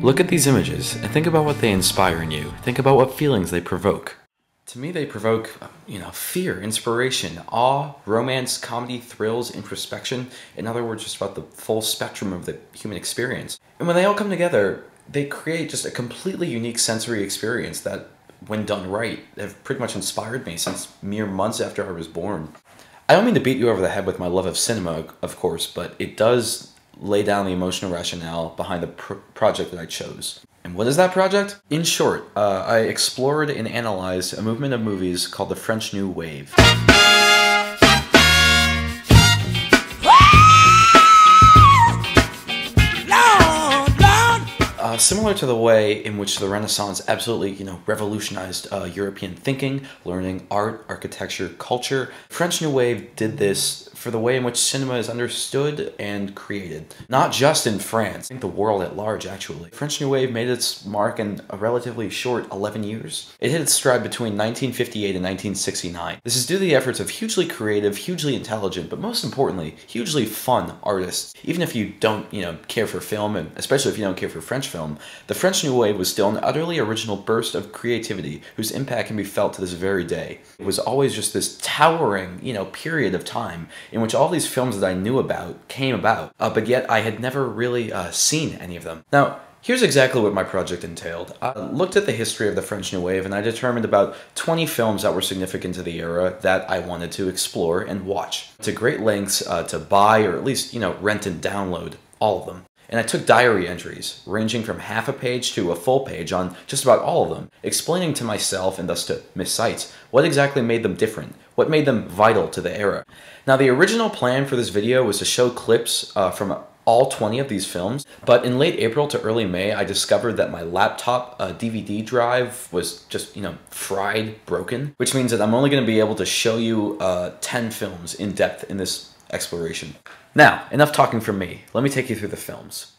Look at these images and think about what they inspire in you. Think about what feelings they provoke. To me, they provoke, fear, inspiration, awe, romance, comedy, thrills, introspection. In other words, just about the full spectrum of the human experience. And when they all come together, they create just a completely unique sensory experience that, when done right, have pretty much inspired me since mere months after I was born. I don't mean to beat you over the head with my love of cinema, of course, but it does lay down the emotional rationale behind the project that I chose. And what is that project? In short, I explored and analyzed a movement of movies called the French New Wave. Similar to the way in which the Renaissance absolutely, revolutionized European thinking, learning, art, architecture, culture, French New Wave did this for the way in which cinema is understood and created. Not just in France, I think the world at large, actually. French New Wave made its mark in a relatively short 11 years. It hit its stride between 1958 and 1969. This is due to the efforts of hugely creative, hugely intelligent, but most importantly, hugely fun artists. Even if you don't, care for film, and especially if you don't care for French film, the French New Wave was still an utterly original burst of creativity whose impact can be felt to this very day. It was always just this towering, period of time in which all these films that I knew about came about, but yet I had never really seen any of them. Now, here's exactly what my project entailed. I looked at the history of the French New Wave and I determined about 20 films that were significant to the era that I wanted to explore and watch. To great lengths to buy or at least, rent and download all of them. And I took diary entries, ranging from half a page to a full page on just about all of them, explaining to myself, and thus to Miss Seitz, what exactly made them different, what made them vital to the era. Now, the original plan for this video was to show clips from all 20 of these films, but in late April to early May, I discovered that my laptop DVD drive was just, fried, broken, which means that I'm only going to be able to show you 10 films in depth in this exploration. Now, enough talking from me. Let me take you through the films.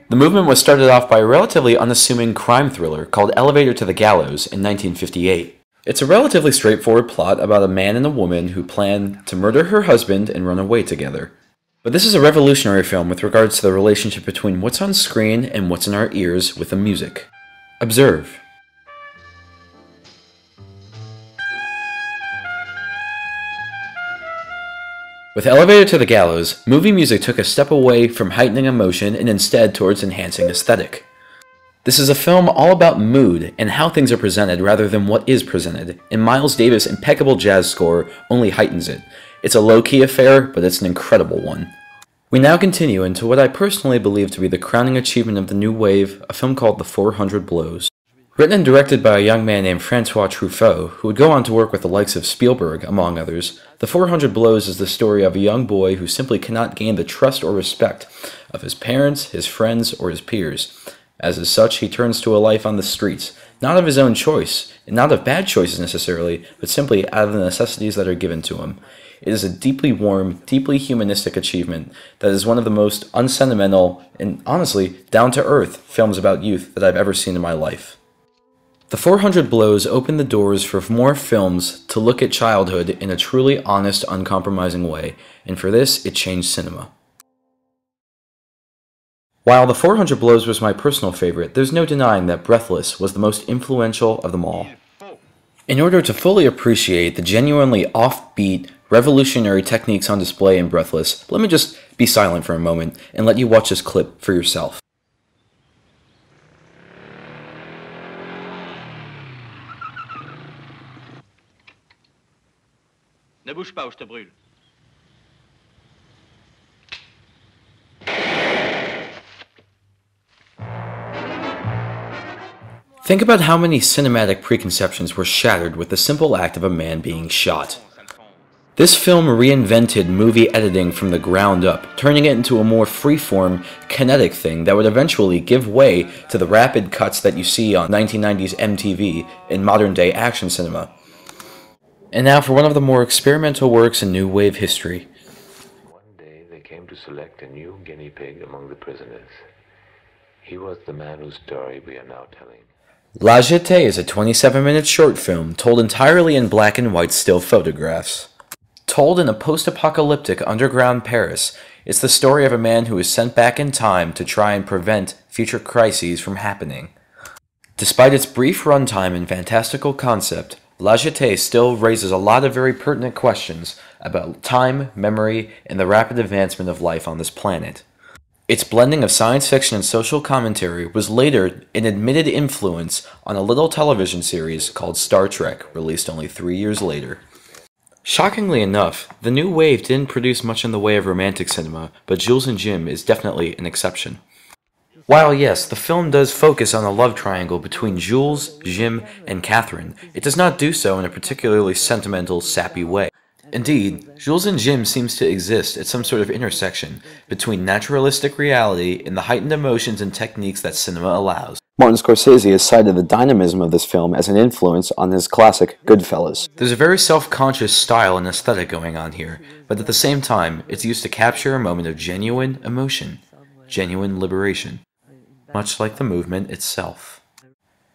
The movement was started off by a relatively unassuming crime thriller called Elevator to the Gallows in 1958. It's a relatively straightforward plot about a man and a woman who plan to murder her husband and run away together. But this is a revolutionary film with regards to the relationship between what's on screen and what's in our ears with the music. Observe. With Elevator to the Gallows, movie music took a step away from heightening emotion and instead towards enhancing aesthetic. This is a film all about mood and how things are presented rather than what is presented, and Miles Davis' impeccable jazz score only heightens it. It's a low-key affair, but it's an incredible one. We now continue into what I personally believe to be the crowning achievement of the New Wave, a film called The 400 Blows. Written and directed by a young man named Francois Truffaut, who would go on to work with the likes of Spielberg, among others, The 400 Blows is the story of a young boy who simply cannot gain the trust or respect of his parents, his friends, or his peers. As such, he turns to a life on the streets, not of his own choice, and not of bad choices necessarily, but simply out of the necessities that are given to him. It is a deeply warm, deeply humanistic achievement that is one of the most unsentimental and, honestly, down-to-earth films about youth that I've ever seen in my life. The 400 Blows opened the doors for more films to look at childhood in a truly honest, uncompromising way, and for this, it changed cinema. While The 400 Blows was my personal favorite, there's no denying that Breathless was the most influential of them all. In order to fully appreciate the genuinely offbeat, revolutionary techniques on display in Breathless, let me just be silent for a moment and let you watch this clip for yourself. Ne bouge pas ou je te brûle. Think about how many cinematic preconceptions were shattered with the simple act of a man being shot. This film reinvented movie editing from the ground up, turning it into a more free-form, kinetic thing that would eventually give way to the rapid cuts that you see on 1990s MTV in modern-day action cinema. And now for one of the more experimental works in New Wave history. One day they came to select a new guinea pig among the prisoners. He was the man whose story we are now telling. La Jetée is a 27-minute short film told entirely in black and white still photographs. Told in a post-apocalyptic underground Paris, it's the story of a man who is sent back in time to try and prevent future crises from happening. Despite its brief runtime and fantastical concept, La Jetée still raises a lot of very pertinent questions about time, memory, and the rapid advancement of life on this planet. Its blending of science fiction and social commentary was later an admitted influence on a little television series called Star Trek, released only 3 years later. Shockingly enough, the New Wave didn't produce much in the way of romantic cinema, but Jules and Jim is definitely an exception. While yes, the film does focus on a love triangle between Jules, Jim, and Catherine, it does not do so in a particularly sentimental, sappy way. Indeed, Jules and Jim seems to exist at some sort of intersection between naturalistic reality and the heightened emotions and techniques that cinema allows. Martin Scorsese has cited the dynamism of this film as an influence on his classic Goodfellas. There's a very self-conscious style and aesthetic going on here, but at the same time, it's used to capture a moment of genuine emotion, genuine liberation, much like the movement itself.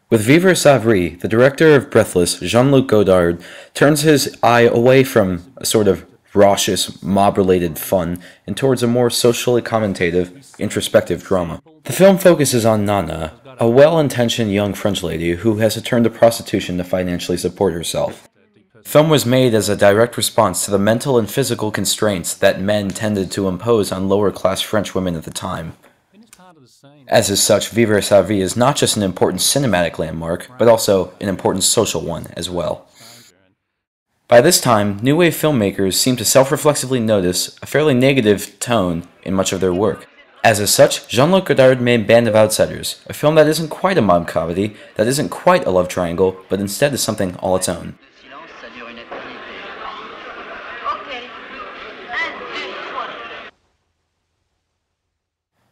With Vivre sa vie, the director of Breathless, Jean-Luc Godard, turns his eye away from a sort of raucous, mob-related fun and towards a more socially commentative, introspective drama. The film focuses on Nana, a well-intentioned young French lady who has to turn to prostitution to financially support herself. The film was made as a direct response to the mental and physical constraints that men tended to impose on lower-class French women at the time. As is such, Vivre sa vie is not just an important cinematic landmark, but also an important social one as well. By this time, New Wave filmmakers seem to self-reflexively notice a fairly negative tone in much of their work. As is such, Jean-Luc Godard made Band of Outsiders, a film that isn't quite a mob comedy, that isn't quite a love triangle, but instead is something all its own.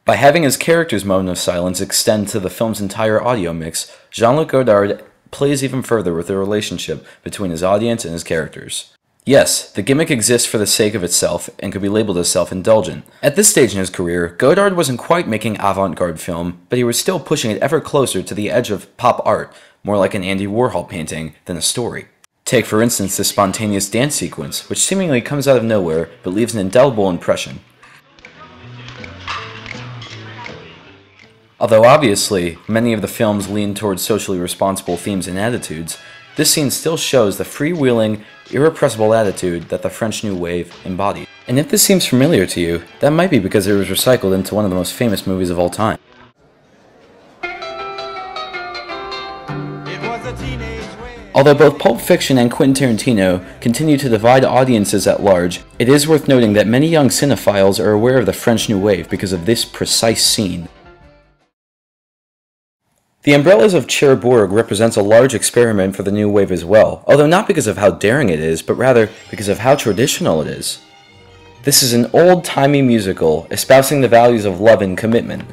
By having his character's moment of silence extend to the film's entire audio mix, Jean-Luc Godard plays even further with the relationship between his audience and his characters. Yes, the gimmick exists for the sake of itself and could be labeled as self-indulgent. At this stage in his career, Godard wasn't quite making avant-garde film, but he was still pushing it ever closer to the edge of pop art, more like an Andy Warhol painting than a story. Take for instance this spontaneous dance sequence, which seemingly comes out of nowhere but leaves an indelible impression. Although obviously, many of the films lean towards socially responsible themes and attitudes, this scene still shows the freewheeling, irrepressible attitude that the French New Wave embodied. And if this seems familiar to you, that might be because it was recycled into one of the most famous movies of all time. Although both Pulp Fiction and Quentin Tarantino continue to divide audiences at large, it is worth noting that many young cinephiles are aware of the French New Wave because of this precise scene. The Umbrellas of Cherbourg represents a large experiment for the New Wave as well, although not because of how daring it is, but rather because of how traditional it is. This is an old-timey musical, espousing the values of love and commitment.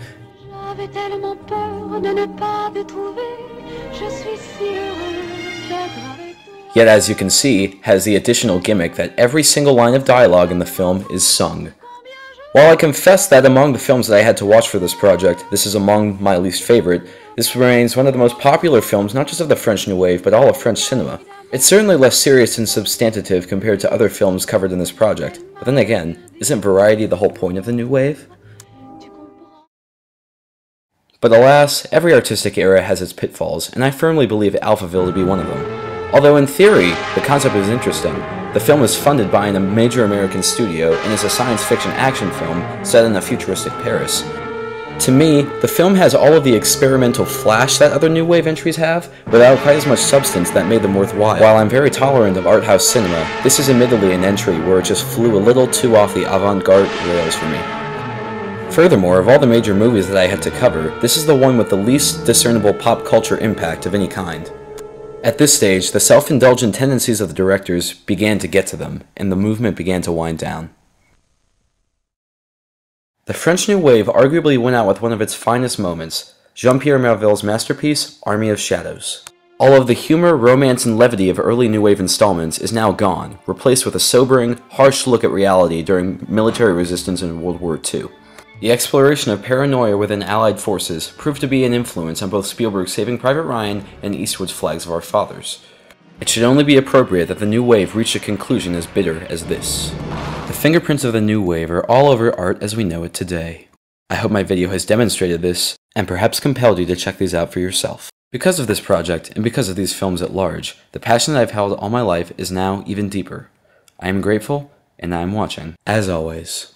Yet as you can see, has the additional gimmick that every single line of dialogue in the film is sung. While I confess that among the films that I had to watch for this project, this is among my least favorite, this remains one of the most popular films not just of the French New Wave, but all of French cinema. It's certainly less serious and substantive compared to other films covered in this project, but then again, isn't variety the whole point of the New Wave? But alas, every artistic era has its pitfalls, and I firmly believe Alphaville to be one of them. Although in theory, the concept is interesting, the film is funded by a major American studio and is a science fiction action film set in a futuristic Paris. To me, the film has all of the experimental flash that other New Wave entries have, without quite as much substance that made them worthwhile. While I'm very tolerant of art house cinema, this is admittedly an entry where it just flew a little too off the avant-garde rails for me. Furthermore, of all the major movies that I had to cover, this is the one with the least discernible pop culture impact of any kind. At this stage, the self-indulgent tendencies of the directors began to get to them, and the movement began to wind down. The French New Wave arguably went out with one of its finest moments, Jean-Pierre Melville's masterpiece, Army of Shadows. All of the humor, romance, and levity of early New Wave installments is now gone, replaced with a sobering, harsh look at reality during military resistance in World War II. The exploration of paranoia within Allied forces proved to be an influence on both Spielberg's Saving Private Ryan and Eastwood's Flags of Our Fathers. It should only be appropriate that the New Wave reach a conclusion as bitter as this. The fingerprints of the New Wave are all over art as we know it today. I hope my video has demonstrated this, and perhaps compelled you to check these out for yourself. Because of this project, and because of these films at large, the passion that I've held all my life is now even deeper. I am grateful, and I am watching. As always,